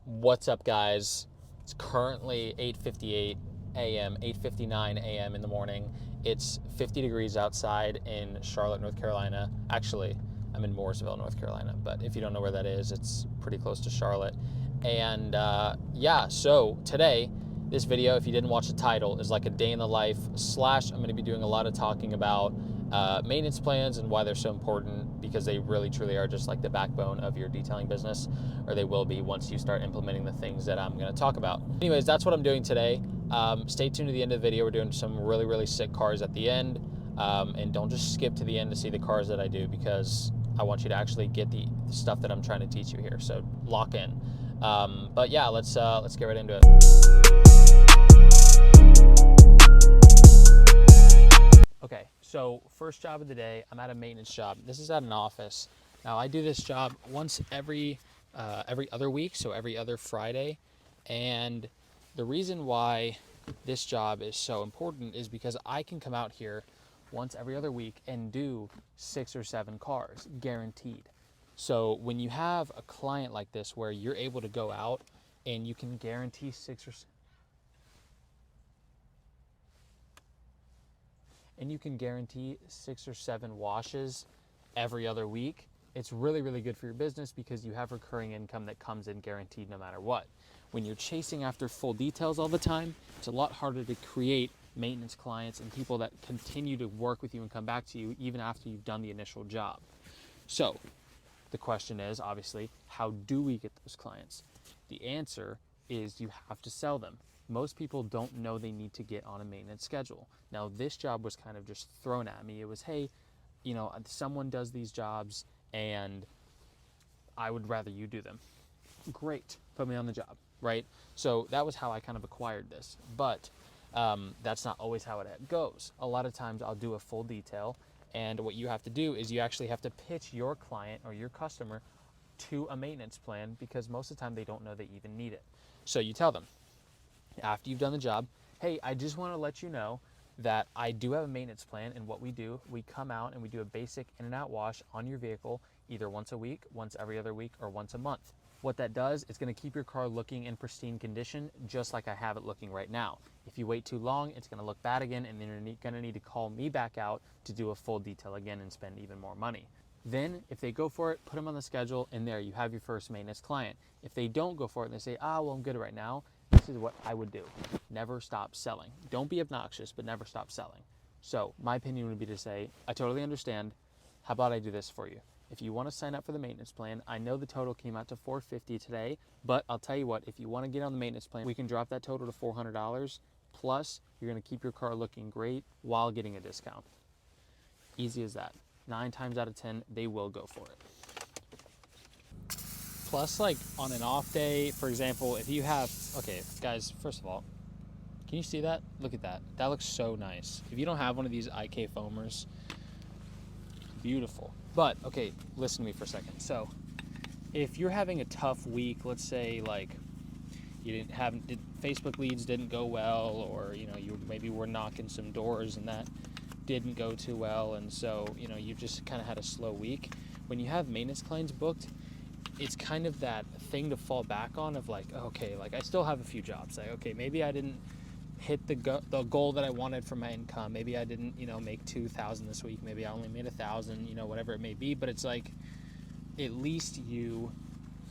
What's up, guys? It's currently 8:58 a.m., 8:59 a.m. in the morning. It's 50 degrees outside in Charlotte, North Carolina. Actually, I'm in Mooresville, North Carolina, but if you don't know where that is, it's pretty close to Charlotte. And so today, this video, if you didn't watch the title, is like a day in the life slash I'm going to be doing a lot of talking about maintenance plans and why they're so important, because they really truly are just like the backbone of your detailing business, or they will be once you start implementing the things that I'm going to talk about. Anyways, that's what I'm doing today. Stay tuned to the end of the video. We're doing some really sick cars at the end, and don't just skip to the end to see the cars that I do, because I want you to actually get the stuff that I'm trying to teach you here. So lock in. But yeah, let's get right into it. Okay, so first job of the day, I'm at a maintenance job. This is at an office. Now I do this job once every other week, so every other Friday. And the reason why this job is so important is because I can come out here once every other week and do 6 or 7 cars, guaranteed. So when you have a client like this where you're able to go out and you can guarantee 6 or 7 washes every other week, it's really good for your business, because you have recurring income that comes in guaranteed no matter what. When you're chasing after full details all the time, it's a lot harder to create maintenance clients and people that continue to work with you and come back to you even after you've done the initial job. So the question is, obviously, how do we get those clients? The answer is you have to sell them. Most people don't know they need to get on a maintenance schedule. Now, this job was kind of just thrown at me. It was, hey, someone does these jobs and I would rather you do them. Great, put me on the job, right? So that was how I kind of acquired this. But that's not always how it goes. A lot of times I'll do a full detail, and what you have to do is you actually have to pitch your client or your customer to a maintenance plan, because most of the time they don't know they even need it. So you tell them, after you've done the job, hey, I just want to let you know that I do have a maintenance plan, and what we do, we come out and we do a basic in and out wash on your vehicle either once a week, once every other week, or once a month. What that does, it's going to keep your car looking in pristine condition, just like I have it looking right now. If you wait too long, it's going to look bad again, and then you're going to need to call me back out to do a full detail again and spend even more money. Then, if they go for it, put them on the schedule, and there you have your first maintenance client. If they don't go for it and they say, well, I'm good right now, this is what I would do. Never stop selling. Don't be obnoxious, but never stop selling. So my opinion would be to say, I totally understand. How about I do this for you? If you want to sign up for the maintenance plan, I know the total came out to $450 today, but I'll tell you what, if you want to get on the maintenance plan, we can drop that total to $400, plus you're going to keep your car looking great while getting a discount. Easy as that. 9 times out of 10, they will go for it. Plus, like on an off day, for example, if you have, okay, guys, first of all, can you see that? Look at that. That looks so nice. If you don't have one of these IK foamers, beautiful. But, okay, listen to me for a second. So, if you're having a tough week, let's say like you Facebook leads didn't go well, or you maybe were knocking some doors and that didn't go too well, and so you just kind of had a slow week. When you have maintenance clients booked, it's kind of that thing to fall back on of like, okay, like I still have a few jobs. Like, okay, maybe I didn't hit the goal that I wanted for my income. Maybe I didn't, make 2,000 this week. Maybe I only made 1,000, whatever it may be. But it's like, at least you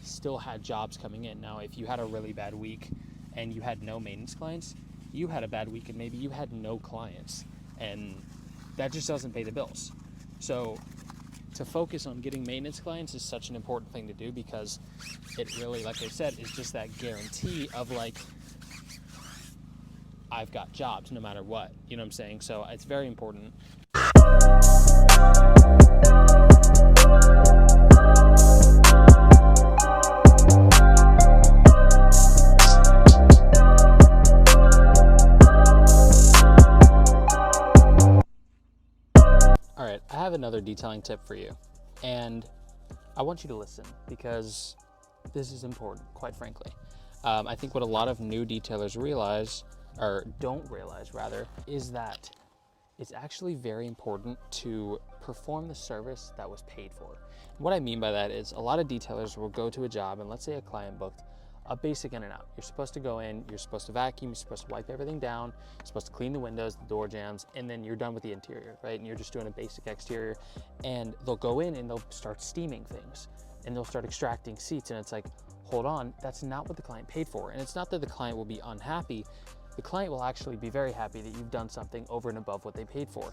still had jobs coming in. Now, if you had a really bad week and you had no maintenance clients, you had a bad week and maybe you had no clients. And that just doesn't pay the bills. So to focus on getting maintenance clients is such an important thing to do, because it really, like I said, is just that guarantee of like, I've got jobs no matter what, you know what I'm saying? So it's very important. All right, I have another detailing tip for you, and I want you to listen, because this is important, quite frankly. I think what a lot of new detailers realize, or don't realize rather, is that it's actually very important to perform the service that was paid for. And what I mean by that is, a lot of detailers will go to a job, and let's say a client booked a basic in and out. You're supposed to go in, you're supposed to vacuum, you're supposed to wipe everything down, you're supposed to clean the windows, the door jambs, and then you're done with the interior, right? And you're just doing a basic exterior, and they'll go in and they'll start steaming things, and they'll start extracting seats, and it's like, hold on, that's not what the client paid for. And it's not that the client will be unhappy. The client will actually be very happy that you've done something over and above what they paid for.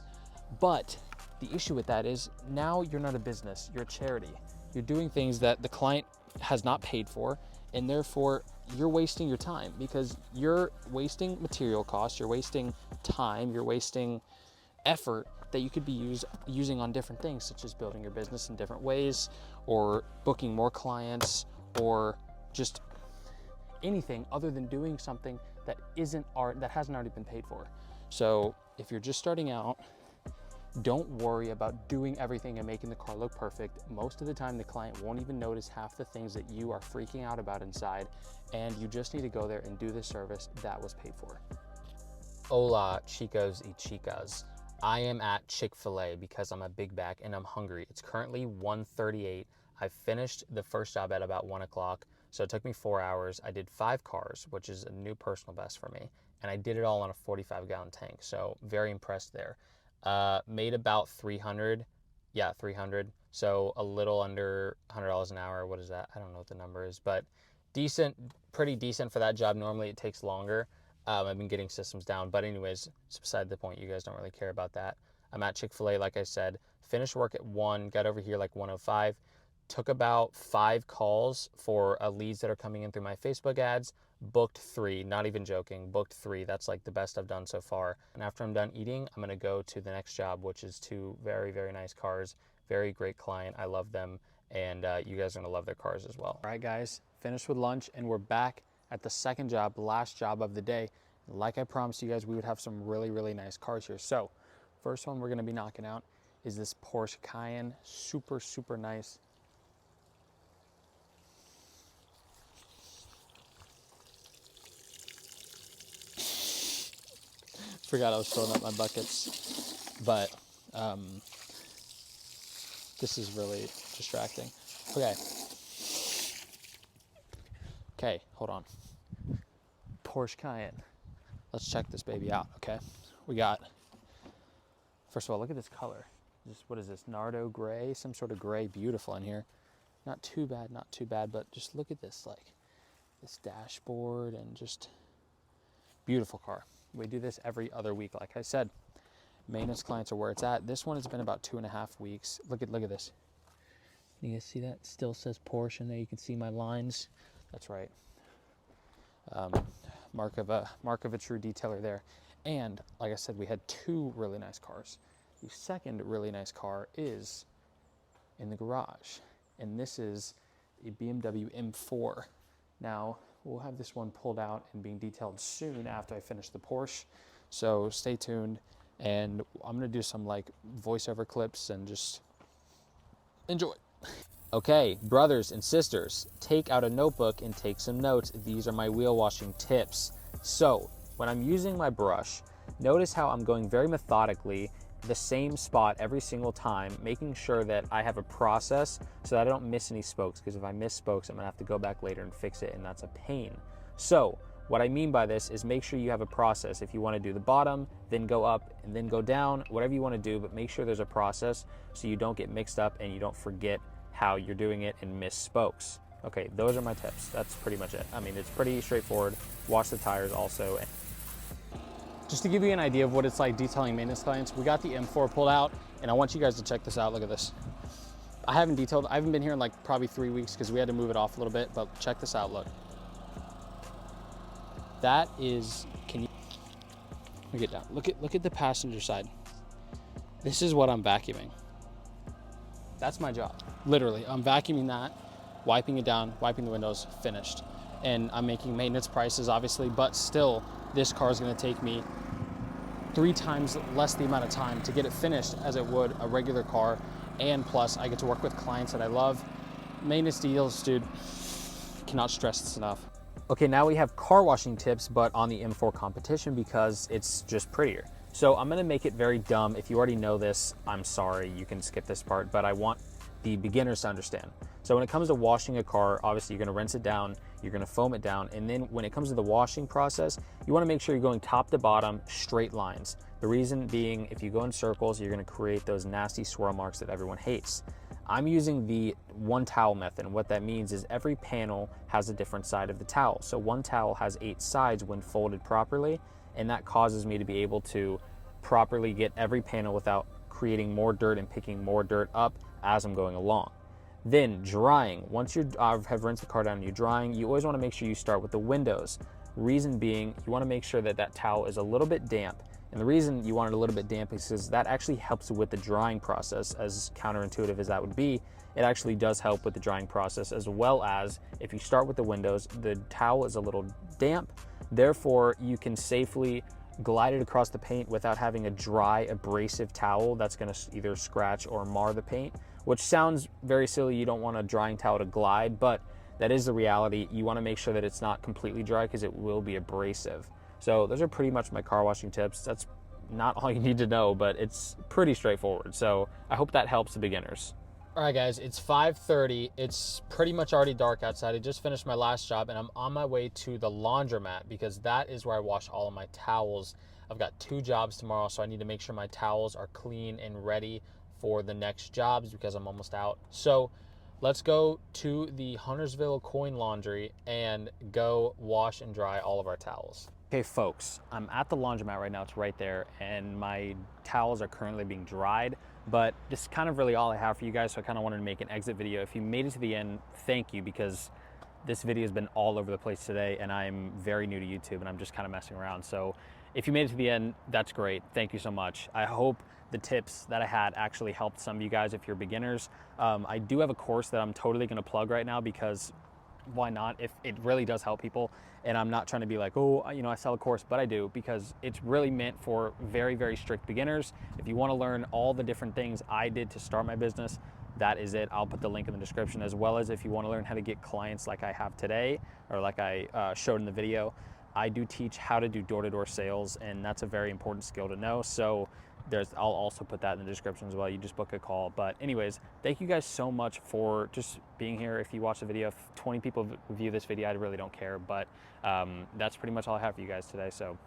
But the issue with that is now you're not a business, you're a charity. You're doing things that the client has not paid for, and therefore you're wasting your time, because you're wasting material costs, you're wasting time, you're wasting effort that you could be using on different things, such as building your business in different ways, or booking more clients, or just anything other than doing something that isn't art, that hasn't already been paid for. So if you're just starting out, don't worry about doing everything and making the car look perfect. Most of the time, the client won't even notice half the things that you are freaking out about inside, and you just need to go there and do the service that was paid for. Hola, chicos y chicas. I am at Chick-fil-A because I'm a big back and I'm hungry. It's currently 1:38. I finished the first job at about 1 o'clock, so it took me 4 hours. I did 5 cars, which is a new personal best for me, and I did it all on a 45-gallon tank, so very impressed there. Made about 300, yeah, 300, so a little under $100 an hour. What is that? I don't know what the number is, but decent, pretty decent for that job. Normally it takes longer. I've been getting systems down, but anyways, it's beside the point. You guys don't really care about that. I'm at Chick-fil-A, like I said, finished work at 1, got over here like 1:05, took about 5 calls for leads that are coming in through my Facebook ads, booked 3, not even joking, booked 3. That's like the best I've done so far. And after I'm done eating, I'm gonna go to the next job, which is 2 very, very nice cars, very great client. I love them, and you guys are gonna love their cars as well. All right, guys, finished with lunch, and we're back at the second job, the last job of the day. Like I promised you guys, we would have some really, really nice cars here. So first one we're gonna be knocking out is this Porsche Cayenne. Super, super nice. Forgot I was filling up my buckets, but this is really distracting. Okay, hold on. Porsche Cayenne. Let's check this baby out, okay? We got, first of all, look at this color. What is this, Nardo gray? Some sort of gray, beautiful in here. Not too bad, but just look at this, like, this dashboard, and just beautiful car. We do this every other week, like I said. Maintenance clients are where it's at. This one has been about 2.5 weeks. Look at this. You guys see that? Still says Porsche in there. You can see my lines. That's right. Mark of a true detailer there. And like I said, we had 2 really nice cars. The second really nice car is in the garage, and this is a BMW M4. Now, we'll have this one pulled out and being detailed soon after I finish the Porsche, so stay tuned, and I'm gonna do some like voiceover clips and just enjoy. Okay, brothers and sisters, take out a notebook and take some notes. These are my wheel washing tips. So when I'm using my brush, notice how I'm going very methodically, the same spot every single time, making sure that I have a process so that I don't miss any spokes, because if I miss spokes, I'm gonna have to go back later and fix it, and that's a pain. So what I mean by this is make sure you have a process. If you wanna do the bottom, then go up, and then go down, whatever you wanna do, but make sure there's a process so you don't get mixed up and you don't forget how you're doing it and miss spokes. Okay, those are my tips. That's pretty much it. I mean, it's pretty straightforward. Wash the tires also. Just to give you an idea of what it's like detailing maintenance clients, we got the M4 pulled out, and I want you guys to check this out. Look at this. I haven't been here in like probably 3 weeks because we had to move it off a little bit, but check this out, look. That is, let me get down. Look at the passenger side. This is what I'm vacuuming. That's my job. Literally, I'm vacuuming that, wiping it down, wiping the windows, finished. And I'm making maintenance prices, obviously, but still, this car is gonna take me 3 times less the amount of time to get it finished as it would a regular car. And plus, I get to work with clients that I love. Maintenance deals, dude, cannot stress this enough. Okay, now we have car washing tips, but on the M4 competition because it's just prettier. So I'm gonna make it very dumb. If you already know this, I'm sorry, you can skip this part, but I want the beginners to understand. So when it comes to washing a car, obviously you're gonna rinse it down, You're gonna foam it down. And then when it comes to the washing process, you wanna make sure you're going top to bottom, straight lines. The reason being, if you go in circles, you're gonna create those nasty swirl marks that everyone hates. I'm using the one towel method, and what that means is every panel has a different side of the towel. So one towel has 8 sides when folded properly, and that causes me to be able to properly get every panel without creating more dirt and picking more dirt up as I'm going along. Then drying. Once you have rinsed the car down and you're drying, you always want to make sure you start with the windows. Reason being, you want to make sure that that towel is a little bit damp. And the reason you want it a little bit damp is because that actually helps with the drying process. As counterintuitive as that would be, it actually does help with the drying process, as well as if you start with the windows, the towel is a little damp. Therefore, you can safely glide it across the paint without having a dry, abrasive towel that's going to either scratch or mar the paint, which sounds very silly. You don't want a drying towel to glide, but that is the reality. You want to make sure that it's not completely dry because it will be abrasive. So those are pretty much my car washing tips. That's not all you need to know, but it's pretty straightforward. So I hope that helps the beginners. All right, guys, it's 5:30. It's pretty much already dark outside. I just finished my last job, and I'm on my way to the laundromat because that is where I wash all of my towels. I've got 2 jobs tomorrow, so I need to make sure my towels are clean and ready for the next jobs because I'm almost out. So let's go to the Huntersville Coin Laundry and go wash and dry all of our towels. Okay, folks, I'm at the laundromat right now. It's right there, and my towels are currently being dried, but this is kind of really all I have for you guys, so I kind of wanted to make an exit video. If you made it to the end, thank you, because this video has been all over the place today, and I'm very new to YouTube, and I'm just kind of messing around. So if you made it to the end, that's great. Thank you so much. I hope the tips that I had actually helped some of you guys if you're beginners. I do have a course that I'm totally gonna plug right now because why not, if it really does help people. And I'm not trying to be like, oh, you know, I sell a course, but I do, because it's really meant for very, very strict beginners. If you want to learn all the different things I did to start my business, that is it. I'll put the link in the description, as well as if you want to learn how to get clients like I have today, or like I showed in the video. I do teach how to do door-to-door sales, and that's a very important skill to know. So I'll also put that in the description as well. You just book a call. But anyways, thank you guys so much for just being here. If you watch the video, if 20 people view this video, I really don't care. But that's pretty much all I have for you guys today. So